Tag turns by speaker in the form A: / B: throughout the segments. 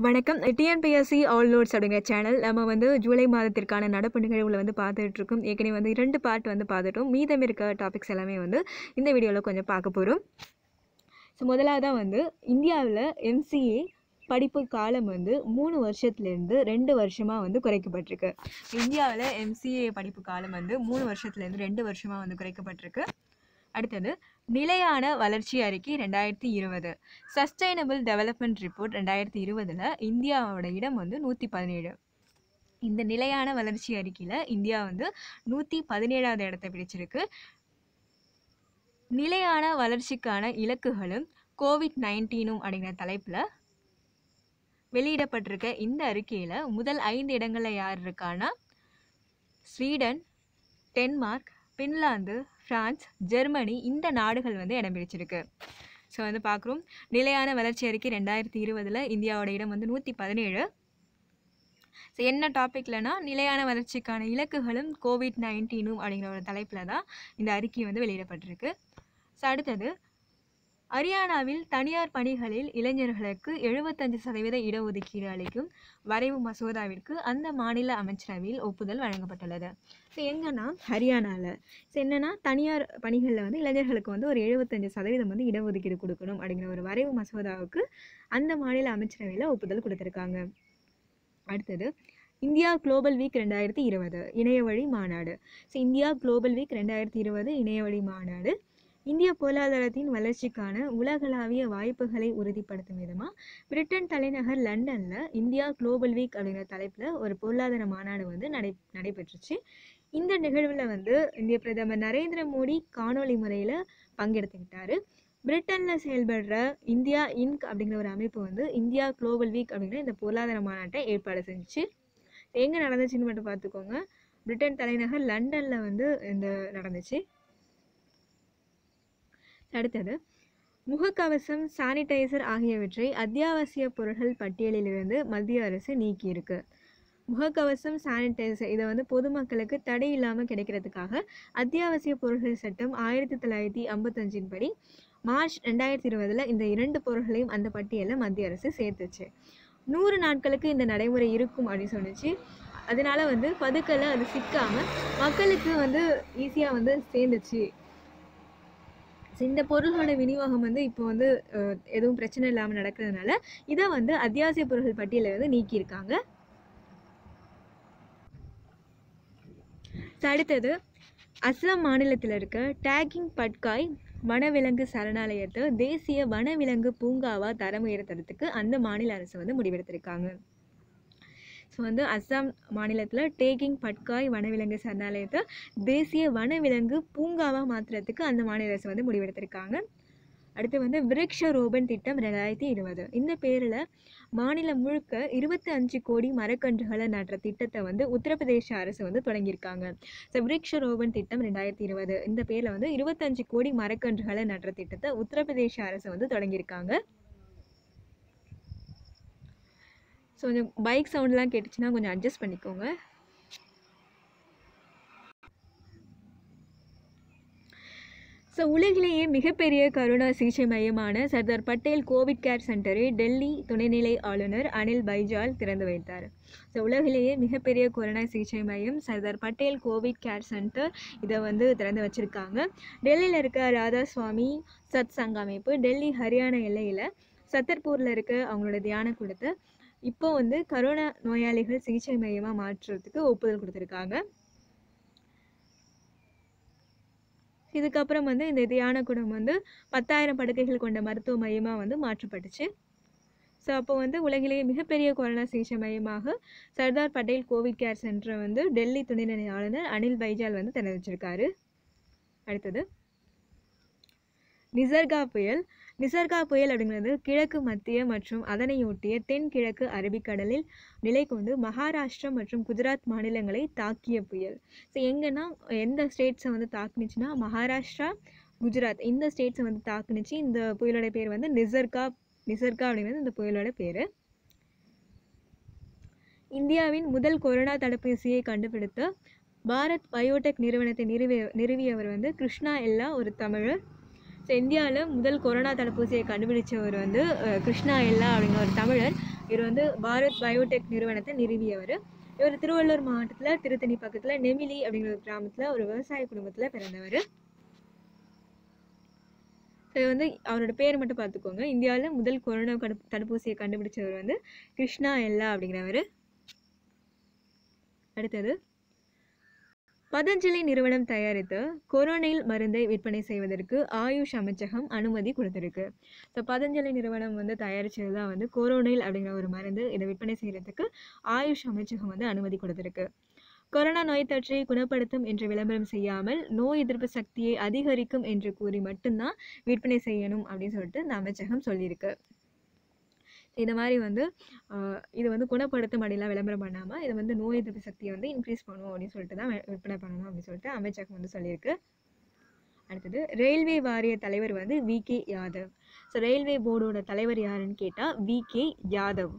A: வணக்கம். TNPSC all notes அப்படிங்கிற channel நம்ம வந்து ஜூலை மாதத்திற்கான நடப்பு நிகழ்வுகளை வந்து பார்த்துட்ருக்கோம். ஏற்கனவே வந்து 2 பார்ட் வந்து பார்த்துட்டோம். மீதம் இருக்க டாபிக்ஸ் எல்லாமே வந்து இந்த வீடியோவில் கொஞ்சம் பார்க்க போகிறோம். ஸோ முதலாவதாக வந்து இந்தியாவில் எம்சிஏ படிப்பு காலம் வந்து 3 வருஷத்துலேருந்து 2 வருஷமாக வந்து குறைக்கப்பட்டிருக்கு. இந்தியாவில் எம்சிஏ படிப்பு காலம் வந்து 3 வருஷத்துலேருந்து 2 வருஷமாக வந்து குறைக்கப்பட்டிருக்கு. அடுத்தது நிலையான வளர்ச்சி அறிக்கை 2020 சஸ்டைனபிள் டெவலப்மெண்ட் ரிப்போர்ட் 2020ல் இந்தியாவோட இடம் வந்து 117. இந்த நிலையான வளர்ச்சி அறிக்கையில் இந்தியா வந்து 117வது இடத்தை பிடிச்சிருக்கு. நிலையான வளர்ச்சிக்கான இலக்குகளும் கோவிட்-19 அப்படிங்கிற தலைப்பில் வெளியிடப்பட்டிருக்க இந்த அறிக்கையில் முதல் 5 இடங்களில் யார் இருக்கான்னா Sweden, Denmark, Finland, France, Germany இந்த நாடுகள் வந்து இடம் பிடிச்சிருக்கு. ஸோ வந்து பார்க்குறோம் நிலையான வளர்ச்சி அறிக்கை 2020ல் இந்தியாவோட இடம் வந்து 117. ஸோ என்ன டாப்பிக்லனா நிலையான வளர்ச்சிக்கான இலக்குகளும் கோவிட்-19 அப்படிங்கிற ஒரு தலைப்பில் தான் இந்த அறிக்கை வந்து வெளியிடப்பட்டிருக்கு. ஸோ அடுத்தது ஹரியானாவில் தனியார் பணிகளில் இளைஞர்களுக்கு 75% இடஒதுக்கீடு அளிக்கும் வரைவு மசோதாவிற்கு அந்த மாநில அமைச்சரவையில் ஒப்புதல் வழங்கப்பட்டுள்ளது. ஸோ எங்கன்னா ஹரியானாவில் ஸோ என்னென்னா தனியார் பணிகளில் வந்து இளைஞர்களுக்கு வந்து ஒரு 75% வந்து இடஒதுக்கீடு கொடுக்கணும் அப்படிங்கிற ஒரு வரைவு மசோதாவுக்கு அந்த மாநில அமைச்சரவையில் ஒப்புதல் கொடுத்துருக்காங்க. அடுத்தது இந்தியா குளோபல் வீக் 2020 இணையவழி மாநாடு. ஸோ இந்தியா குளோபல் வீக் 2020 இணையவழி மாநாடு இந்திய பொருளாதாரத்தின் வளர்ச்சிக்கான உலகளாவிய வாய்ப்புகளை உறுதிப்படுத்தும் விதமாக பிரிட்டன் தலைநகர் லண்டனில் இந்தியா குளோபல் வீக் அப்படிங்கிற தலைப்பில் ஒரு பொருளாதார மாநாடு வந்து நடைபெற்றுச்சு. இந்த நிகழ்வில் வந்து இந்திய பிரதமர் நரேந்திர மோடி காணொலி முறையில் பங்கெடுத்துக்கிட்டாரு. பிரிட்டனில் செயல்படுற இந்தியா இன்க் அப்படிங்கிற ஒரு அமைப்பு வந்து இந்தியா குளோபல் வீக் அப்படிங்கிற இந்த பொருளாதார மாநாட்டை ஏற்பாடு செஞ்சுச்சு. எங்கே நடந்துச்சுன்னு மட்டும் பார்த்துக்கோங்க. பிரிட்டன் தலைநகர் லண்டனில் வந்து இந்த நடந்துச்சு. அடுத்தது முகக்கவசம், சானிடைசர் ஆகியவற்றை அத்தியாவசிய பொருட்கள் பட்டியலிலிருந்து மத்திய அரசு நீக்கியிருக்கு. முகக்கவசம், சானிடைசர் இதை வந்து பொதுமக்களுக்கு தடை இல்லாமல் கிடைக்கிறதுக்காக அத்தியாவசிய பொருட்கள் சட்டம் 1955 படி மார்ச் 2020ல் இந்த 2 பொருட்களையும் அந்த பட்டியலில் மத்திய அரசு சேர்த்துச்சு. 100 நாட்களுக்கு இந்த நடைமுறை இருக்கும் அப்படின்னு சொன்னிச்சு. அதனால வந்து பதுக்கலை அது சிக்காமல் மக்களுக்கு வந்து ஈஸியாக வந்து சேர்ந்துச்சு. இந்த பொருள்களோட விநியோகம் வந்து இப்போ வந்து எதுவும் பிரச்சனை இல்லாமல் நடக்கிறதுனால இதை வந்து அத்தியாவசிய பொருட்கள் பட்டியலில் வந்து நீக்கியிருக்காங்க. அடுத்தது அஸ்ஸாம் மாநிலத்தில் இருக்க டேகிங் பட்காய் வனவிலங்கு சரணாலயத்தை தேசிய வனவிலங்கு பூங்காவாக தரம் உயர்த்துறதுக்கு அந்த மாநில அரசு வந்து முடிவெடுத்திருக்காங்க. ஸோ வந்து அஸ்ஸாம் மாநிலத்தில் டேகிங் பட்காய் வனவிலங்கு சரணாலயத்தை தேசிய வனவிலங்கு பூங்காவாக மாற்றுறதுக்கு அந்த மாநில அரசு வந்து முடிவெடுத்திருக்காங்க. அடுத்து வந்து விருக்ஷ ரோபன் திட்டம் 2020 இந்த பேரில் மாநிலம் முழுக்க 25 கோடி மரக்கன்றுகளை நடுற திட்டத்தை வந்து உத்தரப்பிரதேச அரசு வந்து தொடங்கியிருக்காங்க. ஸோ விருக்ஷ ரோபன் திட்டம் 2020 இந்த பேரில் வந்து 25 கோடி மரக்கன்றுகளை நடுற திட்டத்தை உத்தரப்பிரதேச அரசு வந்து தொடங்கியிருக்காங்க. ஸோ கொஞ்சம் பைக் சவுண்ட்லாம் கேட்டுச்சுன்னா கொஞ்சம் அட்ஜஸ்ட் பண்ணிக்கோங்க. ஸோ உலகிலேயே மிகப்பெரிய கரோனா சிகிச்சை மையமான சர்தார் பட்டேல் கோவிட் கேர் சென்டரை டெல்லி துணைநிலை ஆளுநர் அனில் பைஜால் திறந்து வைத்தார். ஸோ உலகிலேயே மிகப்பெரிய கொரோனா சிகிச்சை மையம் Sardar Patel Covid care centre இதை வந்து திறந்து வச்சுருக்காங்க. டெல்லியில் இருக்க ராதா சுவாமி சத் சங் அமைப்பு டெல்லி ஹரியானா எல்லையில் சத்தர்பூரில் இருக்க அவங்களோட தியான கூடத்தை இப்போ வந்து கரோனா நோயாளிகள் சிகிச்சை மையமாக மாற்றுறதுக்கு ஒப்புதல் கொடுத்துருக்காங்க. இதுக்கப்புறம் வந்து இந்த தியான கூடம் வந்து 10,000 படுக்கைகள் கொண்ட மருத்துவ மையமாக வந்து மாற்றப்பட்டுச்சு. ஸோ அப்போ வந்து உலகிலேயே மிகப்பெரிய கொரோனா சிகிச்சை மையமாக சர்தார் பட்டேல் கோவிட் கேர் சென்டரை வந்து டெல்லி துணைநிலை ஆளுநர் அனில் பைஜால் வந்து திறந்து வச்சிருக்காரு. அடுத்தது நிசர்கா புயல் அப்படிங்கிறது கிழக்கு மத்திய மற்றும் அதனையொட்டிய தென்கிழக்கு அரபிக்கடலில் நிலை கொண்டு மகாராஷ்டிரா மற்றும் குஜராத் மாநிலங்களை தாக்கிய புயல். ஸோ எங்கன்னா எந்த ஸ்டேட்ஸை வந்து தாக்குனுச்சுன்னா மகாராஷ்டிரா, குஜராத் இந்த ஸ்டேட்ஸை வந்து தாக்குனுச்சு. இந்த புயலோட பேர் வந்து நிசர்கா அப்படிங்கிறது இந்த புயலோட பேர். இந்தியாவின் முதல் கொரோனா தடுப்பூசியை கண்டுபிடித்த பாரத் பயோடெக் நிறுவனத்தை நிறுவியவர் வந்து கிருஷ்ணா எல்லா ஒரு தமிழர். ஸோ இந்தியாவில் முதல் கொரோனா தடுப்பூசியை கண்டுபிடிச்சவர் வந்து கிருஷ்ணா எல்லா அப்படிங்கிற ஒரு தமிழர். இவர் வந்து பாரத் பயோடெக் நிறுவனத்தை நிறுவியவர். இவர் திருவள்ளூர் மாவட்டத்தில் திருத்தணி பக்கத்தில் நெமிலி அப்படிங்கிற ஒரு கிராமத்தில் ஒரு விவசாய குடும்பத்தில் பிறந்தவர். ஸோ வந்து அவரோட பேர் மட்டும் பார்த்துக்கோங்க. இந்தியாவில் முதல் கொரோனா தடுப்பூசியை கண்டுபிடிச்சவர் வந்து கிருஷ்ணா எல்லா அப்படிங்கிறவர். அடுத்தது, பதஞ்சலி நிறுவனம் தயாரித்த கொரோனைல் மருந்தை விற்பனை செய்வதற்கு ஆயுஷ் அமைச்சகம் அனுமதி கொடுத்திருக்கு. ஸோ பதஞ்சலி நிறுவனம் வந்து தயாரிச்சது தான் வந்து கொரோனைல் அப்படிங்கிற ஒரு மருந்து. இதை விற்பனை செய்யறதுக்கு ஆயுஷ் அமைச்சகம் வந்து அனுமதி கொடுத்திருக்கு. கொரோனா நோய் தொற்றை குணப்படுத்தும் என்று விளம்பரம் செய்யாமல் நோய் எதிர்ப்பு சக்தியை அதிகரிக்கும் என்று கூறி மட்டும்தான் விற்பனை செய்யணும் அப்படின்னு சொல்லிட்டு இந்த அமைச்சகம் சொல்லியிருக்கு. இந்த மாதிரி வந்து இது வந்து குணப்படுத்தும் அப்படிலாம் விளம்பரம் பண்ணாமல் இதை வந்து நோய் எதிர்ப்பு சக்தியை வந்து இன்க்ரீஸ் பண்ணுவோம் அப்படின்னு சொல்லிட்டு தான் விற்பனை பண்ணணும் அப்படின்னு சொல்லிட்டு அமைச்சகம் வந்து சொல்லியிருக்கு. அடுத்தது, ரயில்வே வாரிய தலைவர் வந்து VK யாதவ். ஸோ ரயில்வே போர்டோட தலைவர் யாருன்னு கேட்டால் VK யாதவ்.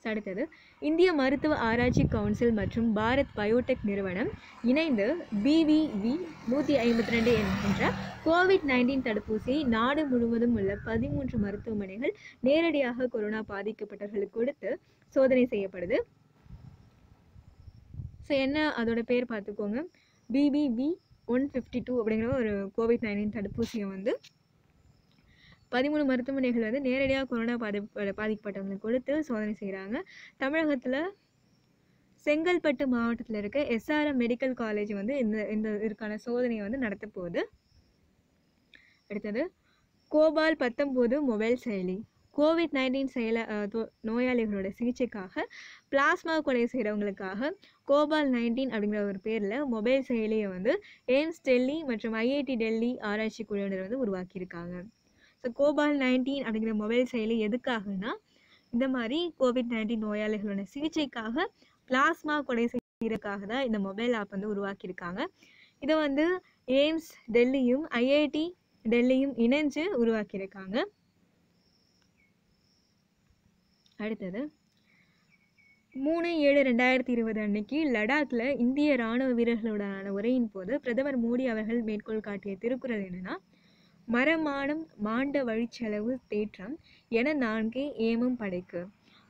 A: அடுத்தது, இந்திய மருத்துவ ஆராய்ச்சி கவுன்சில் மற்றும் பாரத் பயோடெக் நிறுவனம் இணைந்து BVV-152 என்கின்ற COVID-19 தடுப்பூசியை நாடு முழுவதும் உள்ள 13 மருத்துவமனைகள் நேரடியாக கொரோனா பாதிக்கப்பட்டவர்களுக்கு கொடுத்து சோதனை செய்யப்படுது. ஸோ என்ன அதோட பேர் பார்த்துக்கோங்க. BVV-152 அப்படிங்கிற ஒரு COVID-19 தடுப்பூசியை வந்து 13 மருத்துவமனைகள் வந்து நேரடியாக கொரோனா பாதிக்கப்பட்டவங்களுக்கு கொடுத்து சோதனை செய்கிறாங்க. தமிழகத்தில் செங்கல்பட்டு மாவட்டத்தில் இருக்க SRM மெடிக்கல் காலேஜ் வந்து இந்த இதற்கான சோதனையை வந்து நடத்த போகுது. அடுத்தது, கோபால் 19 மொபைல் செயலி. COVID-19 நோயாளிகளோட சிகிச்சைக்காக பிளாஸ்மா கொலை செய்கிறவங்களுக்காக கோபால் 19 அப்படிங்கிற ஒரு பேரில் மொபைல் செயலியை வந்து எய்ம்ஸ் டெல்லி மற்றும் IIT டெல்லி ஆராய்ச்சி குழுவினர் வந்து உருவாக்கியிருக்காங்க. ஸோ கோபால் 19 அப்படிங்கிற மொபைல் செயலி எதுக்காகனா, இந்த மாதிரி COVID-19 நோயாளிகளோட சிகிச்சைக்காக பிளாஸ்மா கொலை செய்யறதுக்காக தான் இந்த மொபைல் ஆப் வந்து உருவாக்கியிருக்காங்க. இதை வந்து எய்ம்ஸ் டெல்லியும் IIT டெல்லியும் இணைஞ்சு உருவாக்கியிருக்காங்க. அடுத்தது, 3/7/2020 அன்னைக்கு லடாக்ல இந்திய இராணுவ வீரர்களுடனான உரையின் போது பிரதமர் மோடி அவர்கள் மேற்கோள் காட்டிய திருக்குறள் என்னன்னா, மரமானம் மாண்ட வழிச்செலவு தேற்றம் என நான்கே ஏமம் படைக்கு.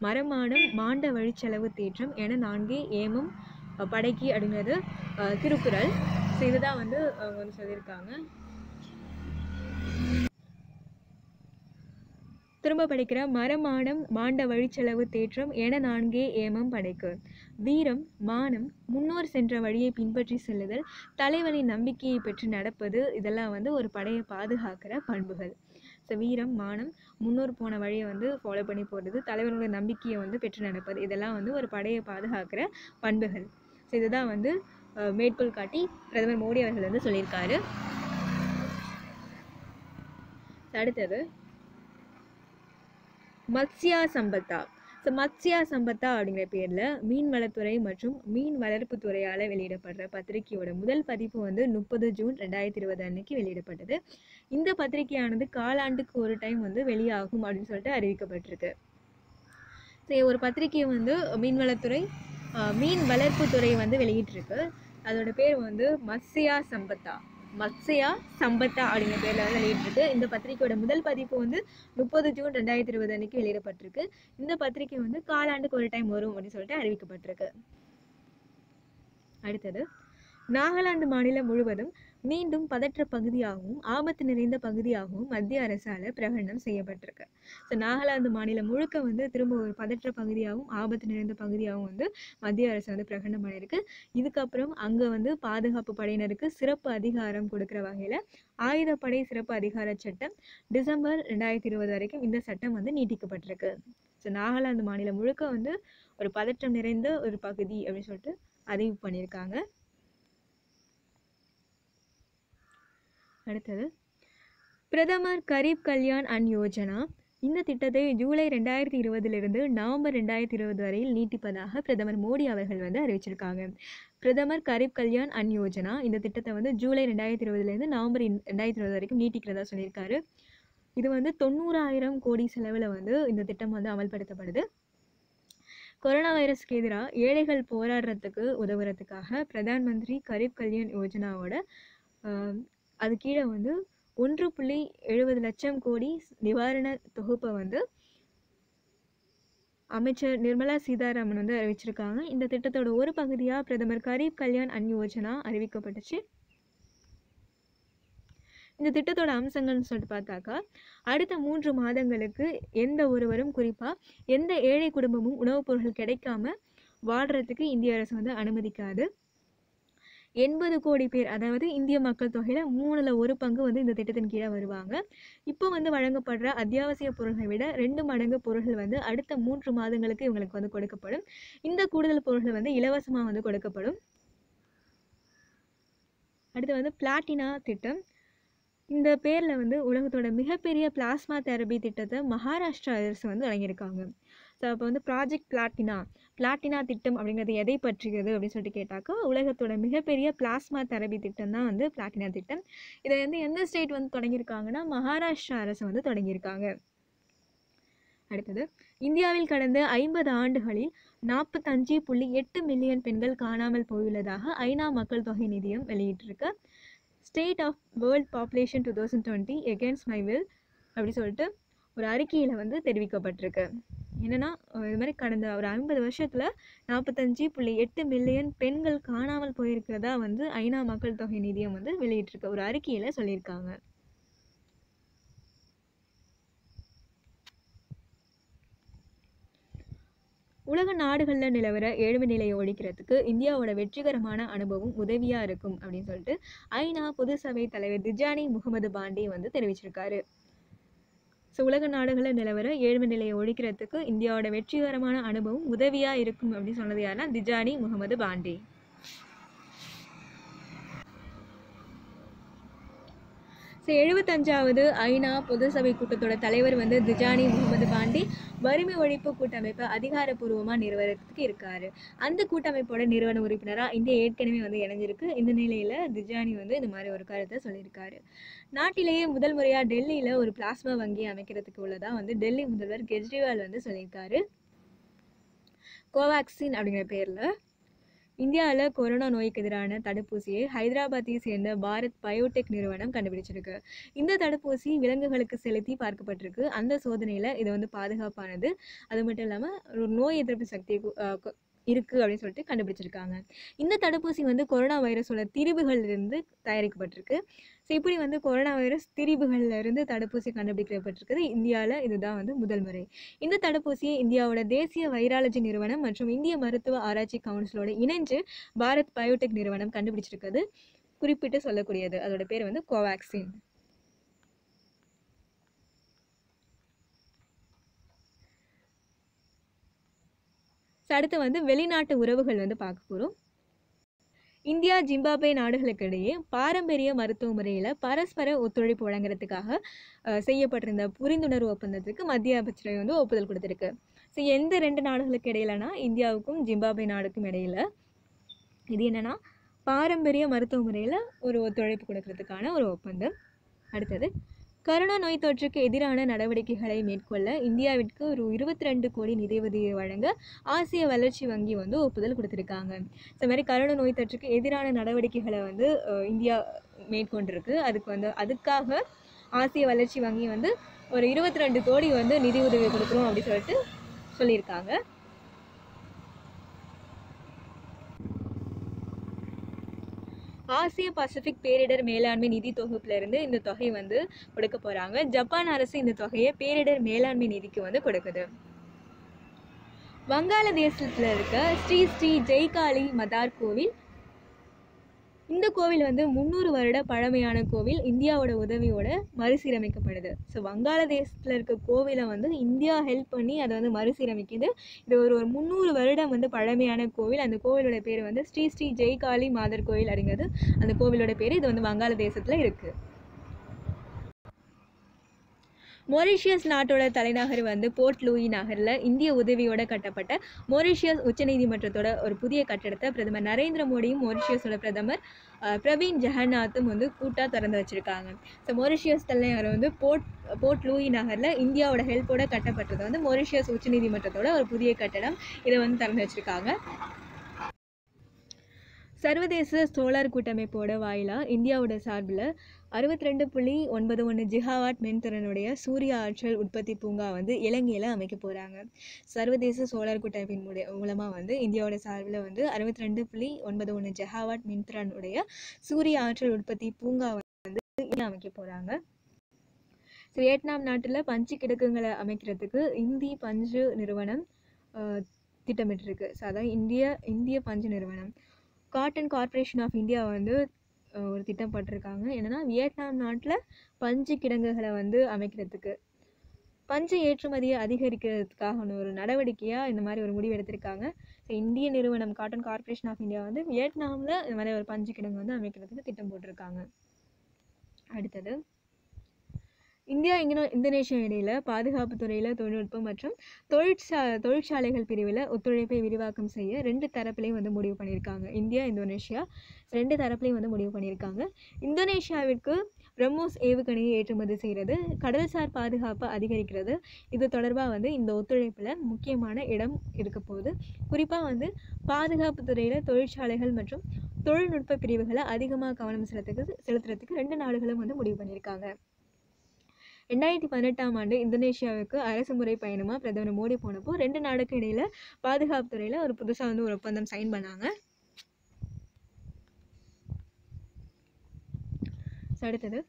A: மரமானம் மாண்ட வழிச்செலவு தேற்றம் என நான்கே ஏமம் படைக்கு அப்படிங்கிறது திருக்குறள். ஸோ இதுதான் வந்து அவங்க வந்து சொல்லியிருக்காங்க. திரும்ப படிக்கிற, மரமானம் மாண்ட வழிச்செலவு தேற்றம் என நான்கே ஏமம் படைக்கு. வீரம், மானம், முன்னோர் சென்ற வழியை பின்பற்றி செல்லுதல், தலைவனின் நம்பிக்கையை பெற்று நடப்பது, இதெல்லாம் வந்து ஒரு படையை பாதுகாக்கிற பண்புகள். ஸோ வீரம், மானம், முன்னோர் போன வழியை வந்து ஃபாலோ பண்ணி போகிறது, தலைவனோட நம்பிக்கையை வந்து பெற்று நடப்பது, இதெல்லாம் வந்து ஒரு படையை பாதுகாக்கிற பண்புகள். ஸோ இதுதான் வந்து மேற்கோள் காட்டி பிரதமர் மோடி அவர்கள் வந்து சொல்லியிருக்காரு. அடுத்தது, மத்ஸ்யா சம்பத்தா. ஸோ மத்ஸ்யா சம்பத்தா அப்படிங்கிற பேரில் மீன்வளத்துறை மற்றும் மீன் வளர்ப்பு துறையால் வெளியிடப்படுற பத்திரிகையோட முதல் பதிப்பு வந்து 30 ஜூன் 2020 அன்னைக்கு வெளியிடப்பட்டது. இந்த பத்திரிகையானது காலாண்டுக்கு ஒரு டைம் வந்து வெளியாகும் அப்படின்னு சொல்லிட்டு அறிவிக்கப்பட்டிருக்கு. ஸோ ஒரு பத்திரிகையை வந்து மீன்வளத்துறை மீன் வளர்ப்பு துறை வந்து வெளியிட்டிருக்கு. அதோட பேர் வந்து மத்ஸ்யா சம்பத்தா அப்படிங்கிற பேரில் வந்து வெளியிட்டிருக்கு. இந்த பத்திரிகையோட முதல் பதிப்பு வந்து 30 ஜூன் 2020 அன்னைக்கு வெளியிடப்பட்டிருக்கு. இந்த பத்திரிகை வந்து காலாண்டுக்கு ஒரு டைம் வரும் அப்படின்னு சொல்லிட்டு அறிவிக்கப்பட்டிருக்கு. அடுத்தது, நாகாலாந்து மாநிலம் முழுவதும் மீண்டும் பதற்ற பகுதியாகவும் ஆபத்து நிறைந்த பகுதியாகவும் மத்திய அரசால் பிரகடனம் செய்யப்பட்டிருக்கு. ஸோ நாகாலாந்து மாநிலம் முழுக்க வந்து திரும்ப ஒரு பதற்ற பகுதியாகவும் ஆபத்து நிறைந்த பகுதியாகவும் வந்து மத்திய அரசு வந்து பிரகடனம் பண்ணியிருக்கு. இதுக்கப்புறம் அங்கே வந்து பாதுகாப்பு படையினருக்கு சிறப்பு அதிகாரம் கொடுக்குற வகையில் ஆயுதப்படை சிறப்பு அதிகார சட்டம் டிசம்பர் 2020 வரைக்கும் இந்த சட்டம் வந்து நீட்டிக்கப்பட்டிருக்கு. ஸோ நாகாலாந்து மாநிலம் முழுக்க வந்து ஒரு பதற்றம் நிறைந்த ஒரு பகுதி அப்படின்னு சொல்லிட்டு அறிவிப்பு பண்ணியிருக்காங்க. அடுத்தது, பிரதமர் கரீப் கல்யாண் அன் யோஜனா. இந்த திட்டத்தை ஜூலை 2020 நவம்பர் 2020 வரையில் நீட்டிப்பதாக பிரதமர் மோடி அவர்கள் வந்து அறிவிச்சிருக்காங்க. பிரதமர் கரீப் கல்யாண் அன் யோஜனா இந்த திட்டத்தை வந்து ஜூலை 2020 நவம்பர் 2020 வரைக்கும் நீட்டிக்கிறதா சொல்லியிருக்காரு. இது வந்து 90,000 கோடி செலவில் வந்து இந்த திட்டம் வந்து அமல்படுத்தப்படுது. கொரோனா வைரஸ்க்கு எதிராக ஏழைகள் போராடுறதுக்கு உதவுறதுக்காக பிரதான் மந்திரி கரீப் கல்யாண் யோஜனாவோட அது கீழே வந்து 1.70 லட்சம் கோடி நிவாரண தொகுப்பை வந்து அமைச்சர் நிர்மலா சீதாராமன் வந்து அறிவிச்சிருக்காங்க. இந்த திட்டத்தோட ஒரு பகுதியாக பிரதமர் கரீப் கல்யாண் அன் யோஜனா அறிவிக்கப்பட்டுச்சு. இந்த திட்டத்தோட அம்சங்கள்னு சொல்லிட்டு பார்த்தாக்கா, அடுத்த 3 மாதங்களுக்கு எந்த ஒருவரும், குறிப்பாக எந்த ஏழை குடும்பமும் உணவுப் பொருட்கள் கிடைக்காம வாழ்கிறதுக்கு இந்திய அரசு வந்து அனுமதிக்காது. 80 கோடி பேர், அதாவது இந்திய மக்கள் தொகையில் 1/3 பங்கு வந்து இந்த திட்டத்தின் கீழே வருவாங்க. இப்போ வந்து வழங்கப்படுற அத்தியாவசிய பொருட்களை விட 2 மடங்கு பொருட்கள் வந்து அடுத்த 3 மாதங்களுக்கு இவங்களுக்கு வந்து கொடுக்கப்படும். இந்த கூடுதல் பொருட்கள் வந்து இலவசமாக வந்து கொடுக்கப்படும். அடுத்து வந்து பிளாட்டினா திட்டம். இந்த பேரில் வந்து உலகத்தோட மிகப்பெரிய பிளாஸ்மா தெரபி திட்டத்தை மகாராஷ்டிரா அரசு வந்து வழங்கியிருக்காங்க. ஸோ அப்போ வந்து ப்ராஜெக்ட் பிளாட்டினா திட்டம் அப்படிங்கிறது எதை பற்றியது அப்படின்னு சொல்லிட்டு கேட்டாக்கா, உலகத்தோட மிகப்பெரிய பிளாஸ்மா தெரபி திட்டம் தான் வந்து பிளாட்டினா திட்டம். இதை வந்து எந்த ஸ்டேட் வந்து தொடங்கியிருக்காங்கன்னா, மகாராஷ்டிரா அரசு வந்து தொடங்கியிருக்காங்க. அடுத்தது, இந்தியாவில் கடந்த 50 ஆண்டுகளில் 45.8 மில்லியன் பெண்கள் காணாமல் போயுள்ளதாக ஐநா மக்கள் தொகை நிதியம் வெளியிட்டிருக்கு. State of world population 2020 against my will அப்படி சொல்லிட்டு ஒரு அறிக்கையில் வந்து தெரிவிக்கப்பட்டிருக்கு. என்னென்னா, இது மாதிரி கடந்த ஒரு 50 வருஷத்தில் 45.8 மில்லியன் பெண்கள் காணாமல் போயிருக்கிறதா வந்து ஐநா மக்கள் தொகை நிதியம் வந்து வெளியிட்டிருக்க ஒரு அறிக்கையில் சொல்லியிருக்காங்க. உலக நாடுகளில் நிலவர ஏழ்மை நிலையை ஒழிக்கிறதுக்கு இந்தியாவோட வெற்றிகரமான அனுபவம் உதவியாக இருக்கும் அப்படின்னு சொல்லிட்டு ஐநா பொது சபை தலைவர் திஜானி முகமது பாண்டி வந்து தெரிவிச்சிருக்காரு. ஸோ உலக நாடுகளில் நிலவர ஏழ்மை நிலையை ஒழிக்கிறதுக்கு இந்தியாவோட வெற்றிகரமான அனுபவம் உதவியாக இருக்கும் அப்படின்னு சொன்னது யாருன்னா திஜானி முகமது பாண்டி. ஸோ 75வது ஐநா பொது சபை கூட்டத்தோட தலைவர் வந்து திஜானி முகமது பாண்டி வறுமை ஒழிப்பு கூட்டமைப்பை அதிகாரப்பூர்வமாக நிறுவனத்துக்கு இருக்காரு. அந்த கூட்டமைப்போட நிறுவன உறுப்பினராக இந்தியா ஏற்கனவே வந்து இணைஞ்சிருக்கு. இந்த நிலையில் திஜானி வந்து இந்த மாதிரி ஒரு கருத்தை சொல்லியிருக்காரு. நாட்டிலேயே முதல் முறையாக டெல்லியில் ஒரு பிளாஸ்மா வங்கி அமைக்கிறதுக்கு உள்ளதா வந்து டெல்லி முதல்வர் கெஜ்ரிவால் வந்து சொல்லியிருக்காரு. கோவாக்சின் அப்படிங்கிற பேரில் இந்தியாவில் கொரோனா நோய்க்கு எதிரான தடுப்பூசியை ஹைதராபாத்தை சேர்ந்த பாரத் பயோடெக் நிறுவனம் கண்டுபிடிச்சிருக்கு. இந்த தடுப்பூசி விலங்குகளுக்கு செலுத்தி பார்க்கப்பட்டிருக்கு. அந்த சோதனையில் இது வந்து பாதுகாப்பானது, அது மட்டும் இல்லாமல் ஒரு நோய் எதிர்ப்பு சக்தி இருக்குது அப்படின்னு சொல்லிட்டு கண்டுபிடிச்சிருக்காங்க. இந்த தடுப்பூசி வந்து கொரோனா வைரஸோட திரிபுகளிலிருந்து தயாரிக்கப்பட்டிருக்கு. ஸோ இப்படி வந்து கொரோனா வைரஸ் திரிபுகளிலிருந்து தடுப்பூசி கண்டுபிடிக்கப்பட்டிருக்குது இந்தியாவில். இதுதான் வந்து முதல் முறை. இந்த தடுப்பூசியை இந்தியாவோட தேசிய வைராலஜி நிறுவனம் மற்றும் இந்திய மருத்துவ ஆராய்ச்சி கவுன்சிலோட இணைஞ்சு பாரத் பயோடெக் நிறுவனம் கண்டுபிடிச்சிருக்கிறது குறிப்பிட்டு சொல்லக்கூடியது. அதோட பேர் வந்து கோவாக்சின். அடுத்து வந்து வெளிநாட்டு உறவுகள் வந்து பார்க்க போகிறோம். இந்தியா ஜிம்பாப்வே நாடுகளுக்கு இடையே பாரம்பரிய மருத்துவ முறையில் பரஸ்பர ஒத்துழைப்பு வழங்குறதுக்காக செய்யப்பட்டிருந்த புரிந்துணர்வு ஒப்பந்தத்துக்கு மத்திய அமைச்சரவை வந்து ஒப்புதல் கொடுத்துருக்கு. ஸோ எந்த 2 நாடுகளுக்கு இடையிலனா, இந்தியாவுக்கும் ஜிம்பாப்வே நாடுக்கும் இடையில. இது என்னன்னா, பாரம்பரிய மருத்துவ முறையில் ஒரு ஒத்துழைப்பு கொடுக்கறதுக்கான ஒரு ஒப்பந்தம். அடுத்தது, கரோனா நோய் தொற்றுக்கு எதிரான நடவடிக்கைகளை மேற்கொள்ள இந்தியாவிற்கு ஒரு 22 கோடி நிதியுதவியை வழங்க ஆசிய வளர்ச்சி வங்கி வந்து ஒப்புதல் கொடுத்துருக்காங்க. இந்த மாதிரி கரோனா நோய் தொற்றுக்கு எதிரான நடவடிக்கைகளை வந்து இந்தியா மேற்கொண்டிருக்கு. அதுக்காக ஆசிய வளர்ச்சி வங்கி வந்து ஒரு 22 கோடி வந்து நிதி உதவி கொடுக்குறோம் அப்படின்னு சொல்லிட்டு சொல்லியிருக்காங்க. ஆசிய பசிபிக் பேரிடர் மேலாண்மை நிதி தொகுப்புலேருந்து இந்த தொகை வந்து கொடுக்க போகிறாங்க. ஜப்பான் அரசு இந்த தொகையை பேரிடர் மேலாண்மை நிதிக்கு வந்து கொடுக்குது. வங்காளதேசத்தில் இருக்க ஸ்ரீ ஜெய்காலி மதார் கோவில், இந்த கோவில் வந்து 300 வருட பழமையான கோவில், இந்தியாவோட உதவியோட மறுசீரமைக்கப்படுது. ஸோ வங்காளதேசத்தில் இருக்க கோவிலை வந்து இந்தியா ஹெல்ப் பண்ணி அதை வந்து மறுசீரமைக்குது. இது ஒரு 300 வருடம் வந்து பழமையான கோவில். அந்த கோவிலோட பேர் வந்து ஸ்ரீ ஜெய்காலி மாதர் கோவில் அப்படிங்கிறது அந்த கோவிலோட பேர். இது வந்து வங்காளதேசத்தில் இருக்குது. மொரிஷியஸ் நாட்டோட தலைநகர் வந்து போர்ட் லூயி நகரில் இந்திய உதவியோட கட்டப்பட்ட மொரிஷியஸ் உச்சநீதிமன்றத்தோட ஒரு புதிய கட்டடத்தை பிரதமர் நரேந்திர மோடியும் மொரிஷியஸோட பிரதமர் பிரவீன் ஜெகநாத்தும் வந்து கூட்டாக திறந்து வச்சுருக்காங்க. ஸோ மொரிஷியஸ் தலைநகர் வந்து போர்ட் லூயி நகரில் இந்தியாவோட ஹெல்ப்போட கட்டப்பட்டது வந்து மொரிஷியஸ் உச்சநீதிமன்றத்தோட ஒரு புதிய கட்டடம். இதை வந்து திறந்து வச்சுருக்காங்க. சர்வதேச சோலார் கூட்டமைப்போட வாயிலாக இந்தியாவோட சார்பில் 62.91 ஜிகாவாட் மின்திறனுடைய சூரிய ஆற்றல் உற்பத்தி பூங்கா வந்து இலங்கையில் அமைக்க போகிறாங்க. சர்வதேச சோலார் கூட்டமைப்பின் மூலமாக வந்து இந்தியாவோட சார்பில் வந்து 62.91 ஜிகாவாட் மின்திறனுடைய சூரிய ஆற்றல் உற்பத்தி பூங்கா வந்து அமைக்க போகிறாங்க. வியட்நாம் நாட்டில் பஞ்சு கிடங்குகளை அமைக்கிறதுக்கு இந்தி பஞ்சு நிறுவனம் திட்டமிட்டிருக்கு. ஸோ அதான் இந்திய பஞ்சு நிறுவனம். காட்டன் கார்ப்பரேஷன் ஆஃப் இந்தியா வந்து ஒரு திட்டம் போட்டிருக்காங்க. என்னென்னா வியட்நாம் நாட்டில் பஞ்சு கிடங்குகளை வந்து அமைக்கிறதுக்கு பஞ்சு ஏற்றுமதியை அதிகரிக்கிறதுக்காக ஒரு நடவடிக்கையாக இந்த மாதிரி ஒரு முடிவு எடுத்திருக்காங்க. ஸோ இந்திய நிறுவனம் காட்டன் கார்ப்பரேஷன் ஆஃப் இந்தியா வந்து வியட்நாமில் இந்த மாதிரி ஒரு பஞ்சு கிடங்கு வந்து அமைக்கிறதுக்கு திட்டம் போட்டிருக்காங்க. அடுத்தது, இந்தியா இந்தோனேஷியா இடையில பாதுகாப்பு துறையில் தொழில்நுட்பம் மற்றும் தொழிற்சாலைகள் பிரிவில் ஒத்துழைப்பை விரிவாக்கம் செய்ய 2 தரப்புலையும் வந்து முடிவு பண்ணியிருக்காங்க. இந்தியா இந்தோனேஷியா 2 தரப்புலையும் வந்து முடிவு பண்ணியிருக்காங்க. இந்தோனேஷியாவிற்கு பிரம்மோஸ் ஏவுகணையை ஏற்றுமதி செய்கிறது, கடல்சார் பாதுகாப்பை அதிகரிக்கிறது. இது தொடர்பாக வந்து இந்த ஒத்துழைப்பில் முக்கியமான இடம் இருக்க போகுது. குறிப்பாக வந்து பாதுகாப்பு துறையில் தொழிற்சாலைகள் மற்றும் தொழில்நுட்ப பிரிவுகளை அதிகமாக கவனம் செலுத்துறதுக்கு 2 நாடுகளும் வந்து முடிவு பண்ணியிருக்காங்க. 2018ஆம் ஆண்டு இந்தோனேஷியாவுக்கு அரசு முறை பயணமாக பிரதமர் மோடி போனப்போ 2 நாடுக்கு இடையில பாதுகாப்பு துறையில் ஒரு புதுசாக வந்து ஒரு ஒப்பந்தம் சைன் பண்ணாங்க. அடுத்தது,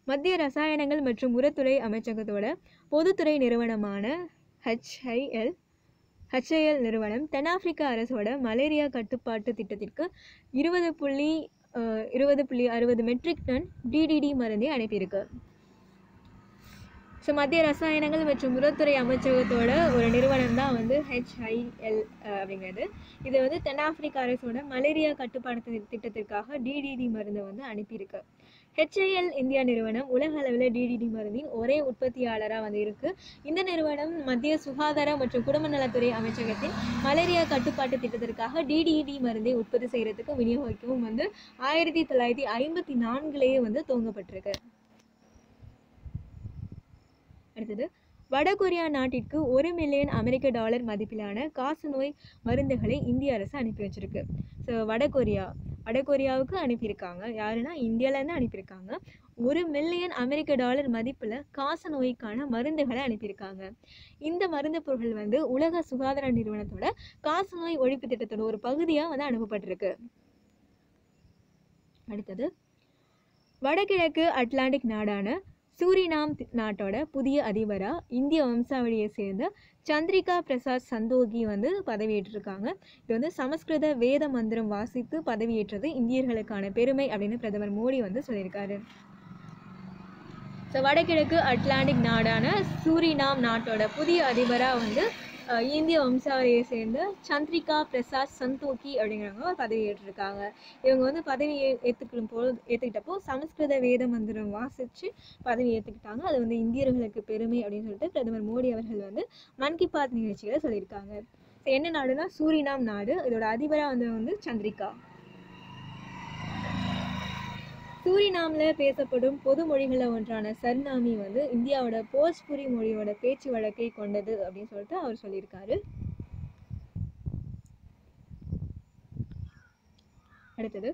A: மத்திய ரசாயனங்கள் மற்றும் உரத்துறை அமைச்சகத்தோட பொதுத்துறை நிறுவனமான HIL நிறுவனம் தென்னாப்பிரிக்கா அரசோட மலேரியா கட்டுப்பாட்டு திட்டத்திற்கு 20.60 மெட்ரிக் டன் DDT மருந்தை அனுப்பியிருக்கு. ஸோ மத்திய ரசாயனங்கள் மற்றும் உரத்துறை அமைச்சகத்தோட ஒரு நிறுவனம் தான் வந்து HIL அப்படிங்கிறது. இது வந்து தென்னாப்பிரிக்கா அரசோட மலேரியா கட்டுப்பாடு திட்டத்திற்காக DDT மருந்தை வந்து அனுப்பியிருக்கு. HIL இந்தியா நிறுவனம் உலக அளவில் DDT மருந்தின் ஒரே உற்பத்தியாளராக வந்து இருக்கு. இந்த நிறுவனம் மத்திய சுகாதார மற்றும் குடும்ப நலத்துறை அமைச்சகத்தின் மலேரியா கட்டுப்பாட்டு திட்டத்திற்காக DDT மருந்தை உற்பத்தி செய்யறதுக்கு விநியோகிக்கவும் வந்து 1954லேயே வந்து துவங்கப்பட்டிருக்கு. அடுத்தது, வடகொரியா நாட்டிற்கு $1 மில்லியன் மதிப்பிலான காசநோய் மருந்துகளை இந்திய அரசு அனுப்பி வச்சிருக்கு. ஸோ வடகொரியாவுக்கு அனுப்பியிருக்காங்க. யாருன்னா இந்தியாவிலேருந்து அனுப்பியிருக்காங்க. $1 மில்லியன் மதிப்பில் காச நோய்க்கான மருந்துகளை அனுப்பியிருக்காங்க. இந்த மருந்து பொருட்கள் வந்து உலக சுகாதார நிறுவனத்தோட காச நோய் ஒழிப்பு திட்டத்தோட ஒரு பகுதியாக வந்து அனுப்பப்பட்டிருக்கு. அடுத்தது, வடகிழக்கு அட்லாண்டிக் நாடான சூரினாம் நாட்டோட புதிய அதிபராக இந்திய வம்சாவளியை சேர்ந்த சந்திரிகா பிரசாத் சந்தோகி வந்து பதவியேற்றிருக்காங்க. இது வந்து சமஸ்கிருத வேத மந்திரம் வாசித்து பதவியேற்றது இந்தியர்களுக்கான பெருமை அப்படின்னு பிரதமர் மோடி வந்து சொல்லியிருக்காரு. ஸோ வடகிழக்கு அட்லாண்டிக் நாடான சூரினாம் நாட்டோட புதிய அதிபராக வந்து இந்திய வம்சாவளியை சேர்ந்த சந்திரிகா பிரசாத் சந்தோகி அப்படிங்கிறவங்க பதவியேற்றிருக்காங்க. இவங்க வந்து பதவி ஏற்றுக்கிட்டப்போ சமஸ்கிருத வேத மந்திரம் வாசித்து பதவி ஏற்றுக்கிட்டாங்க. அது வந்து இந்தியர்களுக்கு பெருமை அப்படின்னு சொல்லிட்டு பிரதமர் மோடி அவர்கள் வந்து மன் கி பாத் நிகழ்ச்சியில் சொல்லியிருக்காங்க. என்ன நாடுனா சூரினாம் நாடு. இதோட அதிபராக வந்து சந்திரிகா. சூரினாமில் பேசப்படும் பொது மொழிகளில் ஒன்றான சர்நாமி வந்து இந்தியாவோட போஜ்புரி மொழியோட பேச்சு வழக்கை கொண்டது அப்படின்னு சொல்லிட்டு அவர் சொல்லியிருக்காரு. அடுத்தது,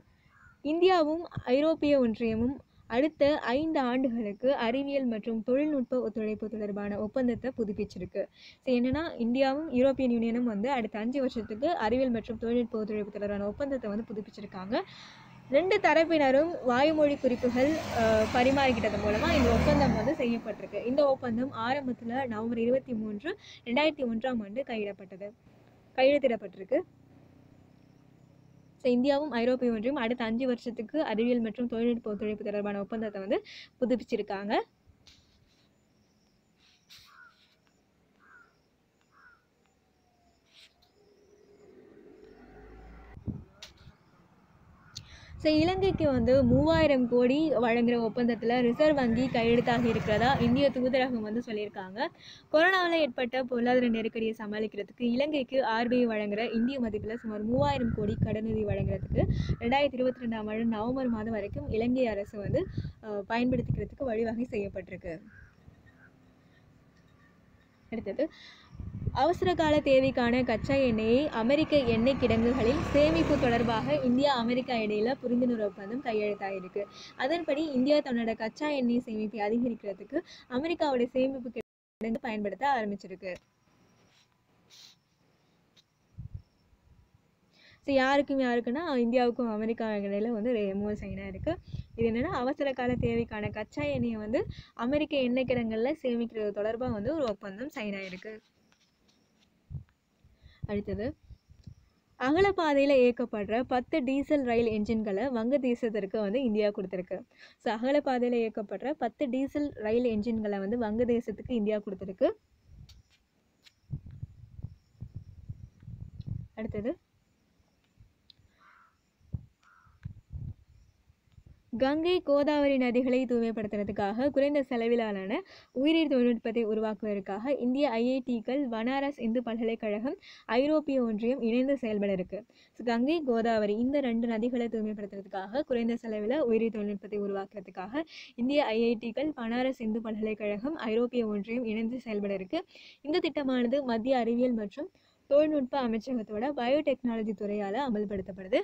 A: இந்தியாவும் ஐரோப்பிய ஒன்றியமும் அடுத்த 5 ஆண்டுகளுக்கு அறிவியல் மற்றும் தொழில்நுட்ப ஒத்துழைப்பு தொடர்பான ஒப்பந்தத்தை புதுப்பிச்சிருக்கு. ஸோ என்னன்னா இந்தியாவும் யூரோப்பியன் யூனியனும் வந்து அடுத்த 5 வருஷத்துக்கு அறிவியல் மற்றும் தொழில்நுட்ப ஒத்துழைப்பு தொடர்பான ஒப்பந்தத்தை வந்து புதுப்பிச்சிருக்காங்க. 2 தரப்பினரும் வாய்மொழி குறிப்புகள் பரிமாறிக்கிட்டது மூலமாக இந்த ஒப்பந்தம் வந்து செய்யப்பட்டிருக்கு. இந்த ஒப்பந்தம் ஆரம்பத்தில் நவம்பர் 23, 2001ஆம் ஆண்டு கையெழுத்திடப்பட்டிருக்கு. ஸோ இந்தியாவும் ஐரோப்பிய ஒன்றியம் அடுத்த 5 வருஷத்துக்கு அறிவியல் மற்றும் தொழில்நுட்ப ஒத்துழைப்பு தொடர்பான ஒப்பந்தத்தை வந்து புதுப்பிச்சிருக்காங்க. ஸோ இலங்கைக்கு வந்து 3000 கோடி வழங்குகிற ஒப்பந்தத்தில் ரிசர்வ் வங்கி கையெழுத்தாக இருக்கிறதா இந்திய தூதரகம் வந்து சொல்லியிருக்காங்க. கொரோனாவில் ஏற்பட்ட பொருளாதார நெருக்கடியை சமாளிக்கிறதுக்கு இலங்கைக்கு RBI வழங்குகிற இந்திய மதிப்பில் சுமார் 3000 கோடி கடனுதவி வழங்குறதுக்கு 2022ஆம் ஆண்டு நவம்பர் மாதம் வரைக்கும் இலங்கை அரசு வந்து பயன்படுத்திக்கிறதுக்கு வழிவகை செய்யப்பட்டிருக்கு. அடுத்தது, அவசர கால தேவைக்கான கச்சா எண்ணெயை அமெரிக்க எண்ணெய் கிடங்குகளில் சேமிப்பு தொடர்பாக இந்தியா அமெரிக்கா இடையில புரிந்துணர்வு ஒப்பந்தம் கையெழுத்தாயிருக்கு. அதன்படி இந்தியா தன்னோட கச்சா எண்ணெய் சேமிப்பை அதிகரிக்கிறதுக்கு அமெரிக்காவோட சேமிப்பு கிடங்கு பயன்படுத்த ஆரம்பிச்சிருக்கு. ஸோ யாருக்குன்னா இந்தியாவுக்கும் அமெரிக்கா இடையில வந்து ஒரு MOU சைன் ஆயிருக்கு. இது என்னன்னா அவசர கால தேவைக்கான கச்சா எண்ணெயை வந்து அமெரிக்க எண்ணெய் கிடங்குகளில் சேமிக்கிறது தொடர்பாக வந்து ஒரு ஒப்பந்தம் சைன் ஆயிருக்கு. அடுத்தது, அகலப்பாதையில் இயக்கப்படுற 10 டீசல் ரயில் என்ஜின்களை வங்கதேசத்திற்கு வந்து இந்தியா கொடுத்துருக்கு. ஸோ அகலப்பாதையில் இயக்கப்படுற 10 டீசல் ரயில் என்ஜின்களை வந்து வங்கதேசத்துக்கு இந்தியா கொடுத்துருக்கு. அடுத்தது, கங்கை கோதாவரி நதிகளை தூய்மைப்படுத்துறதுக்காக குறைந்த செலவிலான உயிரி தொழில்நுட்பத்தை உருவாக்குவதற்காக இந்திய IIT-கள், பனாரஸ் இந்து பல்கலைக்கழகம், ஐரோப்பிய ஒன்றியம் இணைந்து செயல்பட இருக்கு. கங்கை கோதாவரி இந்த 2 நதிகளை தூய்மைப்படுத்துறதுக்காக குறைந்த செலவில் உயிரி தொழில்நுட்பத்தை உருவாக்குறதுக்காக இந்திய IIT-கள், பனாரஸ் இந்து பல்கலைக்கழகம், ஐரோப்பிய ஒன்றியம் இணைந்து செயல்பட இருக்கு. இந்த திட்டமானது மத்திய அறிவியல் மற்றும் தொழில்நுட்ப அமைச்சகத்தோட பயோடெக்னாலஜி துறையால் அமல்படுத்தப்படுது.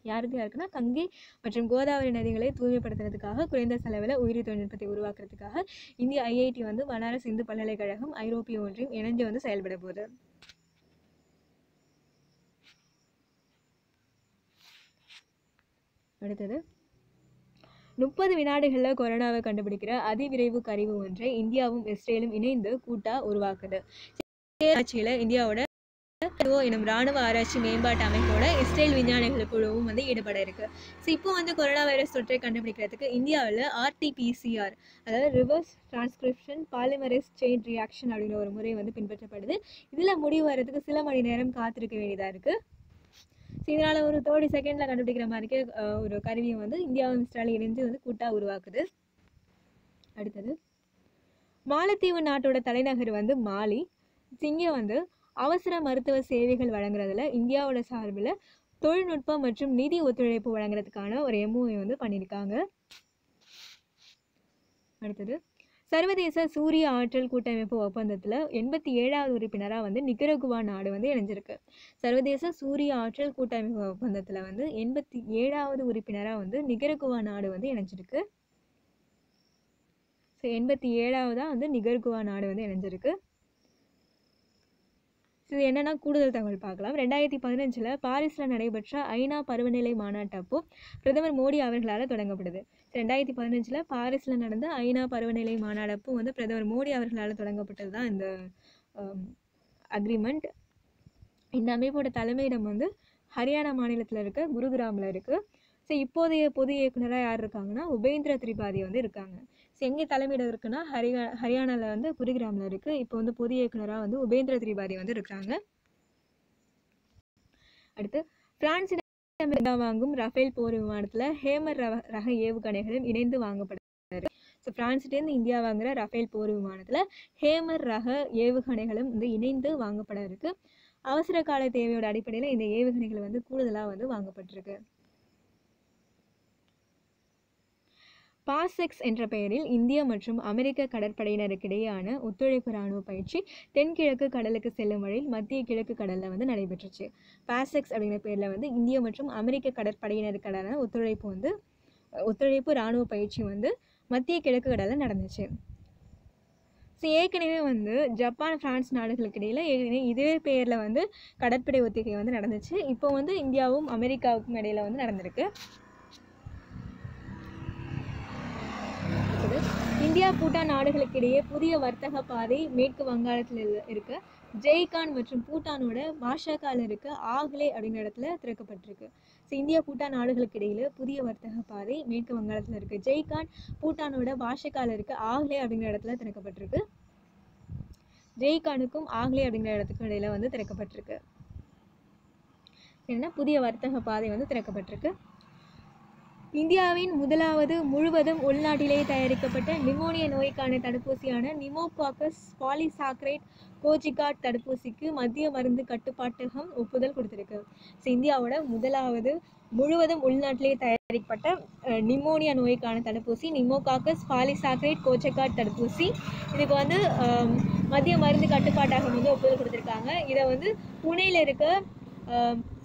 A: யாருக்குன்னா கங்கை மற்றும் கோதாவரி நதிகளை தூய்மைப்படுத்துறதுக்காக குறைந்த செலவில் உயிரி தொழில்நுட்பத்தை உருவாக்குறதுக்காக இந்திய IIT வந்து பனாரஸ் இந்து பல்கலைக்கழகம், ஐரோப்பிய ஒன்றியம் இணைஞ்சு வந்து செயல்பட போகுது. அடுத்தது, 30 வினாடிகளில் கொரோனாவை கண்டுபிடிக்கிற அதிவிரைவு கருவி ஒன்றை இந்தியாவும் இஸ்ரேலும் இணைந்து கூட்டா உருவாக்குது. ஆட்சியில் இந்தியாவோட எனும் ராணுவ ஆராய்ச்சி மேம்பாட்டு அமைப்போட இஸ்ரேல் விஞ்ஞானிகள் குழுவும் வந்து ஈடுபட இருக்கு. ஸோ இப்போ வந்து கொரோனா வைரஸ் தொற்றை கண்டுபிடிக்கிறதுக்கு இந்தியாவில் RT-PCR, அதாவது reverse transcription polymerase chain reaction அப்படிங்கிற ஒரு முறை வந்து பின்பற்றப்படுது. இதில் முடிவு வர்றதுக்கு சில மணி நேரம் காத்திருக்க வேண்டியதாக இருக்கு. ஸோ இதனால் ஒரு 30 செகண்டில் கண்டுபிடிக்கிற மாதிரிக்கு ஒரு கருவியை வந்து இந்தியாவும் இஸ்ரேலும் இணைந்து வந்து கூட்டா உருவாக்குது. அடுத்தது, மாலத்தீவு நாட்டோட தலைநகர் வந்து மாலி. இங்கே வந்து அவசர மருத்துவ சேவைகள் வழங்குறதுல இந்தியாவோட சார்பில் தொழில்நுட்பம் மற்றும் நிதி ஒத்துழைப்பு வழங்குறதுக்கான ஒரு MOU வந்து பண்ணியிருக்காங்க. அடுத்தது, சர்வதேச சூரிய ஆற்றல் கூட்டமைப்பு ஒப்பந்தத்தில் 87வது உறுப்பினராக வந்து நிகரகுவா நாடு வந்து இணைஞ்சிருக்கு. சர்வதேச சூரிய ஆற்றல் கூட்டமைப்பு ஒப்பந்தத்தில் வந்து 87வது உறுப்பினராக வந்து நிகரகுவா நாடு வந்து இணைஞ்சிருக்கு. ஸோ 87ஆவதா வந்து நிகரகுவா நாடு வந்து இணைஞ்சிருக்கு. இது என்னென்னா கூடுதல் தகவல் பார்க்கலாம். 2015 பாரிஸில் நடைபெற்ற ஐநா பருவநிலை மாநாட்டப்போ பிரதமர் மோடி அவர்களால் தொடங்கப்படுது. 2015 பாரிஸில் நடந்த ஐநா பருவநிலை மாநாடப்போ வந்து பிரதமர் மோடி அவர்களால் தொடங்கப்பட்டது தான் இந்த அக்ரிமெண்ட். இந்த அமைப்போட தலைமையிடம் வந்து ஹரியானா மாநிலத்தில் இருக்க குருகிராமில் இருக்குது. ஸோ இப்போதைய பொது இயக்குனராக யார் இருக்காங்கன்னா உபேந்திர திரிபாதி வந்து இருக்காங்க. ஸோ எங்கே தலைமையிடம் இருக்குன்னா ஹரியானாவில் வந்து குருகிராமில் இருக்குது. இப்போ வந்து பொது இயக்குனராக வந்து உபேந்திர திரிபாதி வந்து இருக்காங்க. அடுத்து, பிரான்சிடம் வாங்கும் ரஃபேல் போர் விமானத்தில் ஹேமர் ரக ஏவுகணைகளும் இணைந்து வாங்கப்படுது. ஸோ பிரான்சிட்டேருந்து இந்தியா வாங்குகிற ரஃபேல் போர் விமானத்தில் ஹேமர் ரக ஏவுகணைகளும் வந்து இணைந்து வாங்கப்பட இருக்கு. அவசர கால தேவையோட அடிப்படையில் இந்த ஏவுகணைகள் வந்து கூடுதலாக வந்து வாங்கப்பட்டிருக்கு. பாசெக்ஸ் என்ற பெயரில் இந்திய மற்றும் அமெரிக்க கடற்படையினருக்கிடையேயான ஒத்துழைப்பு இராணுவ பயிற்சி தென்கிழக்கு கடலுக்கு செல்லும் வழியில் மத்திய கிழக்கு கடலில் வந்து நடைபெற்றுச்சு. பாசெக்ஸ் அப்படிங்கிற பேரில் வந்து இந்திய மற்றும் அமெரிக்க கடற்படையினருக்கான ஒத்துழைப்பு இராணுவ பயிற்சி வந்து மத்திய கிழக்கு கடலில் நடந்துச்சு. ஸோ ஏற்கனவே வந்து ஜப்பான், பிரான்ஸ் நாடுகளுக்கு இடையில் ஏற்கனவே இதே பேரில் வந்து கடற்படை ஒத்திகை வந்து நடந்துச்சு. இப்போ வந்து இந்தியாவும் அமெரிக்காவுக்கும் இடையில் வந்து நடந்திருக்கு. இந்தியா பூட்டான் நாடுகளுக்கு இடையே புதிய வர்த்தக பாதை மேற்கு வங்காளத்தில் இருக்க ஜெய்கான் மற்றும் பூட்டானோட மாஷாக்கால் இருக்க ஆக்லே அப்படிங்கிற இடத்துல திறக்கப்பட்டிருக்கு. ஸோ இந்தியா பூட்டான் நாடுகளுக்கு இடையில புதிய வர்த்தக பாதை மேற்கு வங்காளத்தில் இருக்க ஜெய்கான், பூட்டானோட மாஷாக்கால் இருக்க ஆக்லே அப்படிங்கிற இடத்துல திறக்கப்பட்டிருக்கு. ஜெய்கானுக்கும் ஆக்லே அப்படிங்கிற இடத்துக்கும் இடையில வந்து திறக்கப்பட்டிருக்கு. என்ன புதிய வர்த்தக பாதை வந்து திறக்கப்பட்டிருக்கு. இந்தியாவின் முதலாவது முழுவதும் உள்நாட்டிலே தயாரிக்கப்பட்ட நிமோனியா நோய்க்கான தடுப்பூசியான நிமோகாக்கஸ் பாலிசாக்கரைட் கோஜிகாட் தடுப்பூசிக்கு மத்திய மருந்து கட்டுப்பாட்டகம் ஒப்புதல் கொடுத்திருக்கு. ஸோ இந்தியாவோட முதலாவது முழுவதும் உள்நாட்டிலே தயாரிக்கப்பட்ட நிமோனியா நோய்க்கான தடுப்பூசி நிமோகாக்கஸ் பாலிசாக்கரைட் கோஜிகாட் தடுப்பூசி. இதுக்கு வந்து மத்திய மருந்து கட்டுப்பாட்டகம் வந்து ஒப்புதல் கொடுத்துருக்காங்க. இதை வந்து புனேயில் இருக்க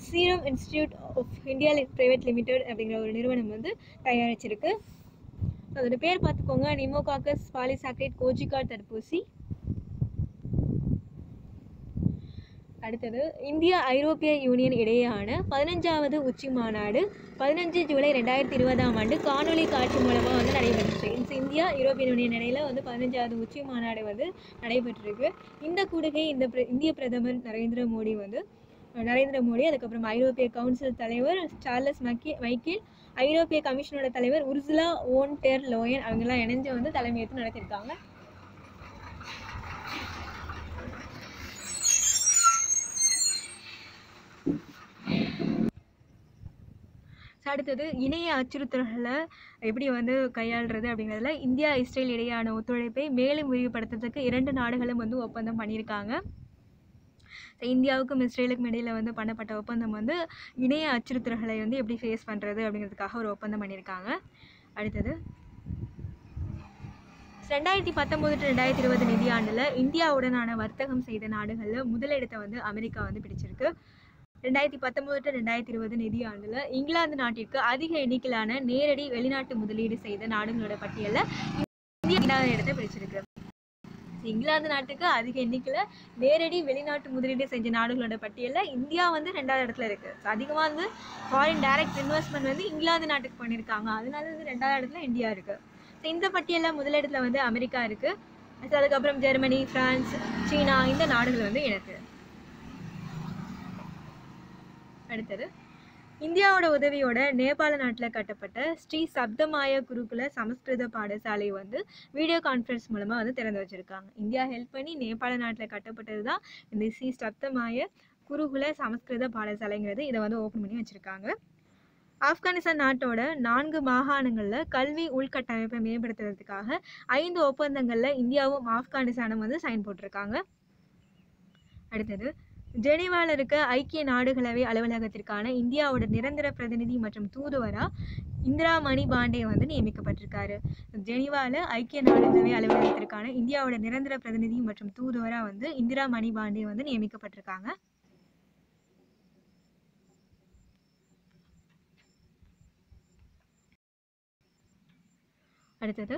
A: serum institute of India private limited அப்படிங்கிற ஒரு நிறுவனம் வந்து தயாரிச்சிருக்கு. அதோட பேர் பார்த்துக்கோங்க, நிமோகாக்கஸ் பாலிசாக்கரைட் கோஜிகார்ட் தடுப்பூசி. அடுத்தது இந்தியா ஐரோப்பிய யூனியன் இடையேயான 15வது உச்சி மாநாடு 15 ஜூலை 2020 காணொலி காட்சி மூலமாக வந்து நடைபெற்றுச்சு. இந்தியா யூரோப்பியன் யூனியன் இடையில வந்து 15வது உச்சி மாநாடு வந்து நடைபெற்றிருக்கு. இந்த கூடுகை இந்திய பிரதமர் நரேந்திர மோடி, அதுக்கப்புறம் ஐரோப்பிய கவுன்சில் தலைவர் சார்லஸ் மைக்கேல், ஐரோப்பிய கமிஷனோட தலைவர் உர்சுலா ஓன் டெர் லோயன் அவங்கெல்லாம் இணைஞ்சு வந்து தலைமையேற்று நடத்தியிருக்காங்க. அடுத்தது இணைய அச்சுறுத்தல்களை எப்படி வந்து கையாளுறது அப்படிங்கிறதுல இந்தியா இஸ்ரேல் இடையேயான ஒத்துழைப்பை மேலும் விரிவுபடுத்துறதுக்கு 2 நாடுகளும் வந்து ஒப்பந்தம் பண்ணியிருக்காங்க. இந்தியாவுக்கும் இஸ்ரேலுக்கும் இடையில் வந்து பண்ணப்பட்ட ஒப்பந்தம் வந்து இணைய அச்சுறுத்தல்களை வந்து எப்படி ஃபேஸ் பண்ணுறது அப்படிங்கிறதுக்காக ஒரு ஒப்பந்தம் பண்ணியிருக்காங்க. அடுத்தது 2019-2020 நிதியாண்டில் இந்தியாவுடனான வர்த்தகம் செய்த நாடுகளில் முதலிடத்தை வந்து அமெரிக்கா வந்து பிடிச்சிருக்கு. 2019-2020 நிதியாண்டில் இங்கிலாந்து நாட்டிற்கு அதிக எண்ணிக்கையிலான நேரடி வெளிநாட்டு முதலீடு செய்த நாடுகளோட பட்டியலில் இந்தியா 2வது இடத்தை பிடிச்சிருக்கு. இங்கிலாந்து நாட்டுக்கு அதிக எண்ணிக்கையில் நேரடி வெளிநாட்டு முதலீடு செஞ்ச நாடுகளோட பட்டியலில் இந்தியா வந்து 2வது இடத்துல இருக்கு. அதிகமாக வந்து ஃபாரின் டைரக்ட் இன்வெஸ்ட்மெண்ட் வந்து இங்கிலாந்து நாட்டுக்கு பண்ணியிருக்காங்க, அதனால வந்து 2வது இடத்துல இந்தியா இருக்கு. இந்த பட்டியலில் முதலிடத்துல வந்து அமெரிக்கா இருக்கு. அதுக்கப்புறம் ஜெர்மனி, பிரான்ஸ், சீனா இந்த நாடுகள் வந்து இருக்கு. அடுத்தது இந்தியாவோட உதவியோட நேபாள நாட்டில் கட்டப்பட்ட ஸ்ரீ சப்தமாய குருகுல சமஸ்கிருத பாடசாலை வந்து வீடியோ கான்ஃபரன்ஸ் மூலமாக வந்து திறந்து வச்சிருக்காங்க. இந்தியா ஹெல்ப் பண்ணி நேபாள நாட்டில் கட்டப்பட்டது தான் இந்த ஸ்ரீ சப்தமாய குருகுல சமஸ்கிருத பாடசாலைங்கிறது. இதை வந்து ஓப்பன் பண்ணி வச்சுருக்காங்க. ஆப்கானிஸ்தான் நாட்டோட 4 மாகாணங்களில் கல்வி உள்கட்டமைப்பை மேம்படுத்துறதுக்காக 5 ஒப்பந்தங்களில் இந்தியாவும் ஆப்கானிஸ்தானும் வந்து சைன் போட்டிருக்காங்க. அடுத்தது ஜெனீவாவில் இருக்க ஐக்கிய நாடுகளவை அலுவலகத்திற்கான இந்தியாவோட நிரந்தர பிரதிநிதி மற்றும் தூதுவராக இந்திரா மணி பாண்டே வந்து நியமிக்கப்பட்டிருக்காரு. ஜெனீவாவில் ஐக்கிய நாடுகளவை அலுவலகத்திற்கான இந்தியாவோட நிரந்தர பிரதிநிதி மற்றும் தூதுவராக வந்து இந்திரா மணி பாண்டே வந்து நியமிக்கப்பட்டிருக்காங்க. அடுத்தது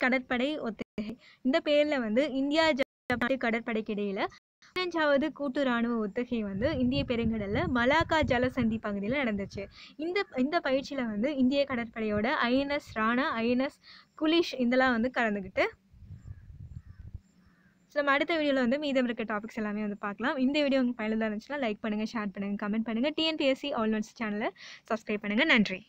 A: கடற்படை ஒத்திகை. இந்த பேர்ல வந்து இந்தியா ஜப்பான் கடற்படைக்கு இடையில 15வது கூட்டு ராணுவ ஒத்திகை வந்து இந்திய பெருங்கடல்ல மலாக்கா ஜலசந்தி பகுதியில் நடந்துச்சு. இந்த பயிற்சியில வந்து இந்திய கடற்படையோட INS ராணா, INS குலிஷ் இதெல்லாம் வந்து கலந்துக்கிட்டு. நம்ம அடுத்த வீடியோவில் வந்து மீதம் இருக்க டாபிக்ஸ் எல்லாமே வந்து பார்க்கலாம். இந்த வீடியோ உங்களுக்கு பயனுள்ளதாக இருந்துச்சுன்னா லைக் பண்ணுங்கள், ஷேர் பண்ணுங்கள், கமெண்ட் பண்ணுங்கள். TNPSC ஆல் நோட்ஸ் சேனலை சப்ஸ்கிரைப் பண்ணுங்கள். நன்றி.